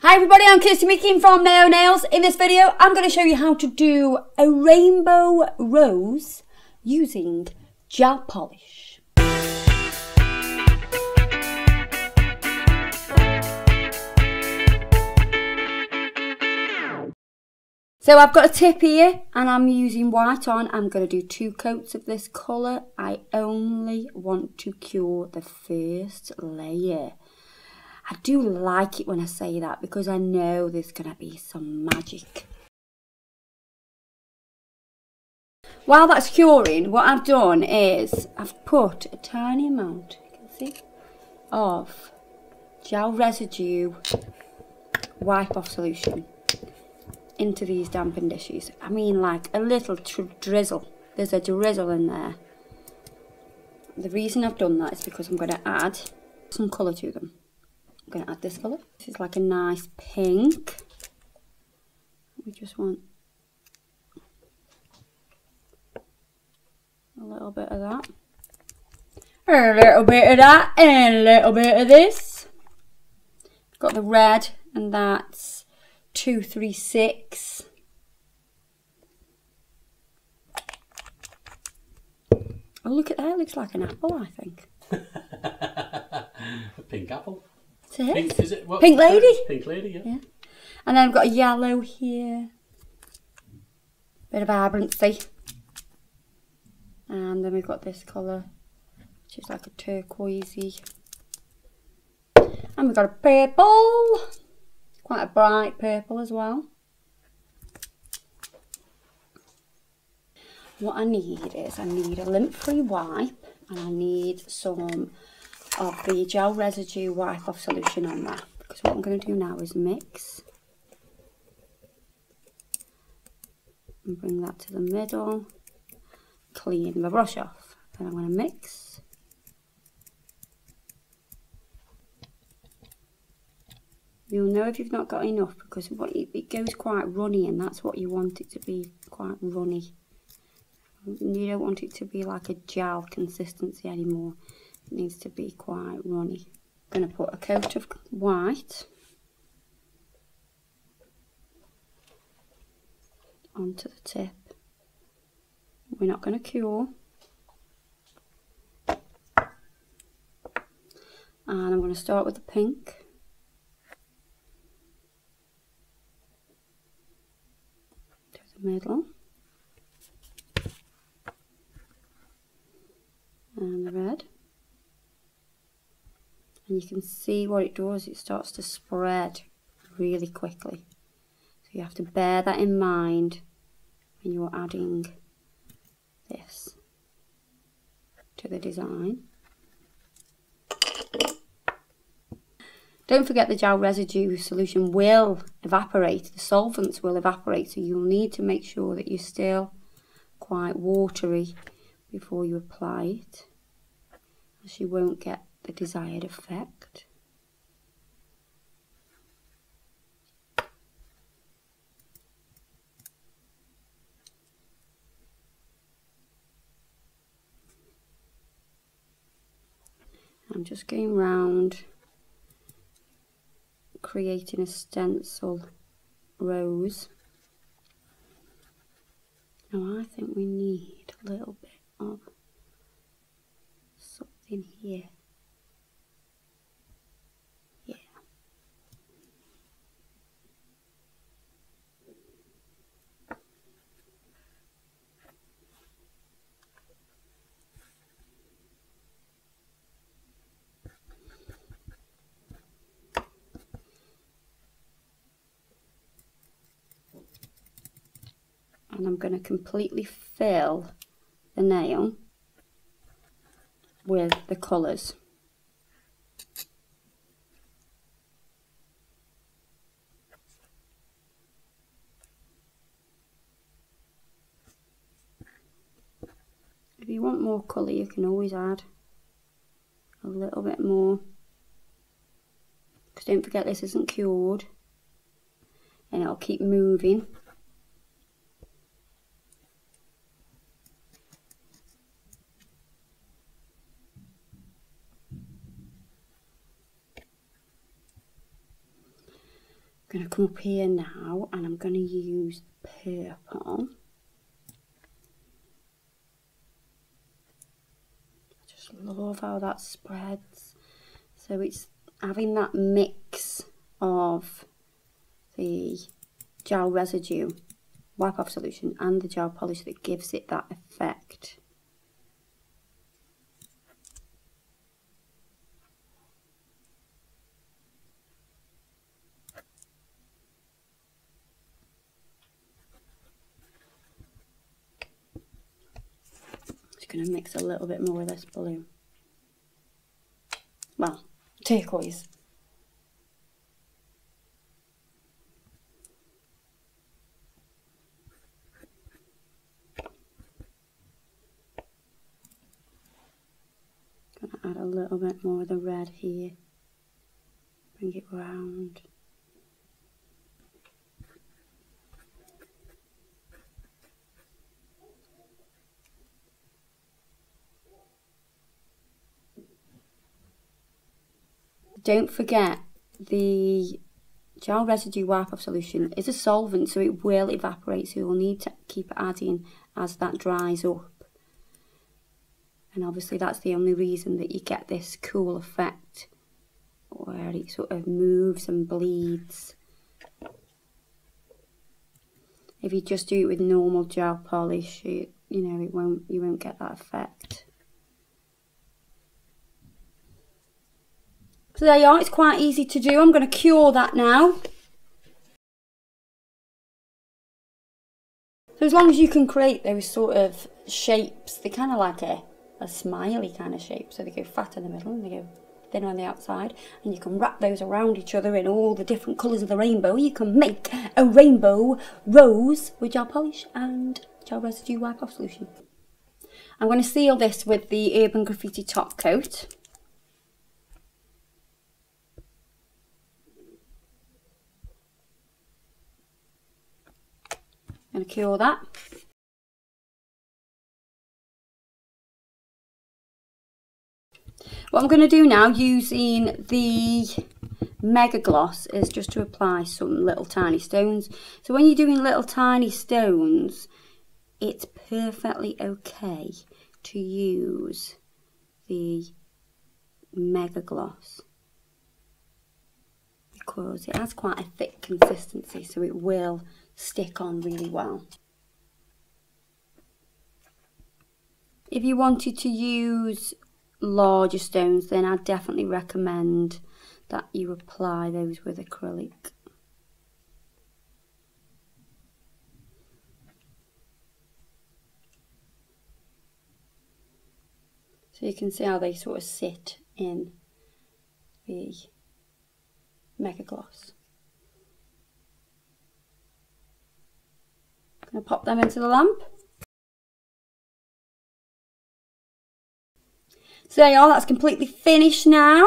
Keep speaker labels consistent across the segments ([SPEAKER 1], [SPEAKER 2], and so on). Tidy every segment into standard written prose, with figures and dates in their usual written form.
[SPEAKER 1] Hi everybody, I'm Kirsty Meakin from Nao Nails. In this video, I'm going to show you how to do a rainbow rose using gel polish. So I've got a tip here and I'm using white on. I'm going to do 2 coats of this colour. I only want to cure the first layer. I do like it when I say that because I know there's going to be some magic. While that's curing, what I've done is I've put a tiny amount, you can see, of gel residue wipe-off solution into these dampened dishes. I mean like a little drizzle. There's a drizzle in there. The reason I've done that is because I'm going to add some colour to them. I'm going to add this colour. This is like a nice pink. We just want a little bit of that. A little bit of that and a little bit of this. Got the red and that's 236. Oh, look at that. It looks like an apple, I think.
[SPEAKER 2] A pink apple.
[SPEAKER 1] Pink,
[SPEAKER 2] is it? What,
[SPEAKER 1] pink lady?
[SPEAKER 2] Pink lady, yeah.
[SPEAKER 1] And then I've got a yellow here. Bit of vibrancy. And then we've got this colour, which is like a turquoisey. And we've got a purple. Quite a bright purple as well. What I need is I need a lint-free wipe and I need some of the gel residue wipe-off solution on that. Because what I'm going to do now is mix. And bring that to the middle. Clean the brush off. Then I'm going to mix. You'll know if you've not got enough because it goes quite runny and that's what you want it to be, quite runny. You don't want it to be like a gel consistency anymore. It needs to be quite runny. I'm going to put a coat of white onto the tip. We're not going to cure. And I'm going to start with the pink. To the middle. And the red. And you can see what it does, it starts to spread really quickly. So you have to bear that in mind when you're adding this to the design. Don't forget the gel residue solution will evaporate, the solvents will evaporate, so you'll need to make sure that you're still quite watery before you apply it, as you won't get the desired effect. I'm just going round creating a stencil rose. Now I think we need a little bit of something here. Yeah. And I'm going to completely fill the nail with the colours. If you want more colour, you can always add a little bit more. Because don't forget, this isn't cured and it'll keep moving. I'm going to come up here now and I'm going to use purple. I just love how that spreads. So it's having that mix of the gel residue wipe off solution and the gel polish that gives it that effect. Just going to mix a little bit more with this blue. Well, turquoise. Going to add a little bit more of the red here. Bring it round. Don't forget, the gel residue wipe off solution is a solvent, so it will evaporate, so you'll need to keep adding as that dries up. And obviously that's the only reason that you get this cool effect where it sort of moves and bleeds. If you just do it with normal gel polish, you know, you won't get that effect. So there you are, it's quite easy to do. I'm going to cure that now. So as long as you can create those sort of shapes, they're kind of like a smiley kind of shape. So they go fat in the middle and they go thin on the outside. And you can wrap those around each other in all the different colours of the rainbow. You can make a rainbow rose with gel polish and gel residue wipe off solution. I'm going to seal this with the Urban Graffiti top coat. I'm going to cure that. What I'm going to do now, using the Mega Gloss, is just to apply some little tiny stones. So when you're doing little tiny stones, it's perfectly okay to use the Mega Gloss because it has quite a thick consistency, so it will stick on really well. If you wanted to use larger stones, then I'd definitely recommend that you apply those with acrylic. So you can see how they sort of sit in the Mega Gloss. I'm going to pop them into the lamp. So there you are, that's completely finished now.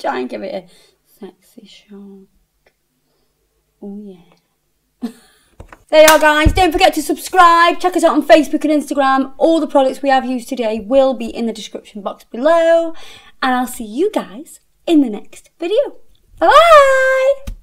[SPEAKER 1] Try and give it a sexy shot. Oh yeah. There you are, guys. Don't forget to subscribe. Check us out on Facebook and Instagram. All the products we have used today will be in the description box below. And I'll see you guys in the next video. Bye-bye!